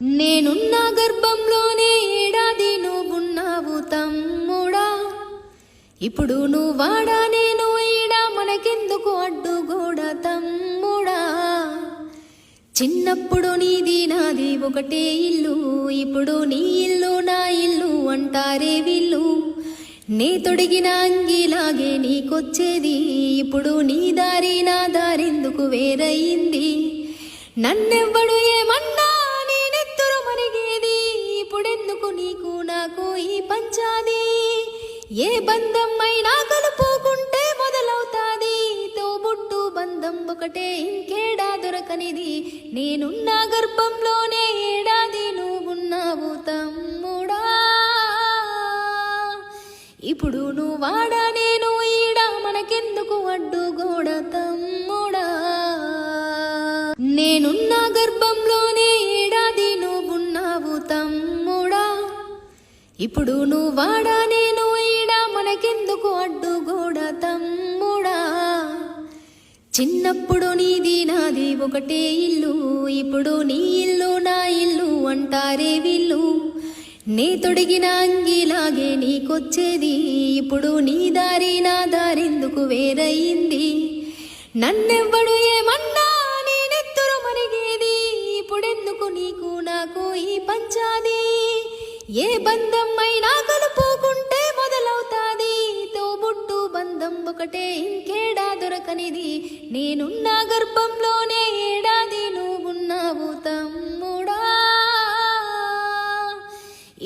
నేనున్న గర్భంలోనే ఏడాది నువ్వున్నావు తమ్ముడా. ఇప్పుడు నువ్వాడా నేను ఈడా, మనకెందుకు అడ్డుగోడ తమ్ముడా. చిన్నప్పుడు నీది నాది ఒకటే ఇల్లు, ఇప్పుడు నీ ఇల్లు నా ఇల్లు అంటారే వీళ్ళు. నే తొడిగిన అంగిలాగే నీకొచ్చేది, ఇప్పుడు నీ దారి నా దారెందుకు వేరయింది. నన్నెవ్వడు ఏమన్నా నీ నెత్తురు మరిగేది, ఇప్పుడెందుకు నీకు నాకు ఈ పంచాది. ఏ బంధం అయినా కలుపుకుంటే మొదలవుతాది, తోబుట్టు బంధం ఒకటే ఇంకేడా దొరకనిది. నేనున్న గర్భంలోనే ఏడాది నువ్వున్నావు తమ్ముడా. ఇప్పుడు నువ్వాడా నేను ఈడా, మనకెందుకు అడ్డుగోడ తమ్ముడా. నేనున్న గర్భంలోనే ఏడాది నువ్వున్నావు తమ్ముడా. ఇప్పుడు నువ్వాడా నేను ఈడా, మనకెందుకు అడ్డుగోడ తమ్ముడా. చిన్నప్పుడు నీది నాది ఒకటే ఇల్లు, ఇప్పుడు నీ ఇల్లు నా ఇల్లు అంటారే వీళ్ళు. నే తొడిగిన అంగిలాగే నీకొచ్చేది, ఇప్పుడు నీ దారి నా దారెందుకు వేరయింది. నన్నెవ్వడు ఏమన్నా నీ నెత్తురు మరిగేది, ఇప్పుడెందుకు నీకు నాకు ఈ పంచాది. ఏ బంధం అయినా కలుపుకుంటే మొదలవుతాది, తోబుట్టు బంధం ఒకటే ఇంకేడా దొరకనిది. నేనున్న గర్భంలోనే ఏడాది నువ్వున్నావు తమ్ముడా.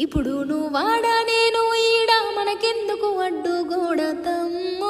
ఇప్పుడు నువ్వాడా నేను ఈడా, మనకెందుకు అడ్డుగోడ తమ్ముడా.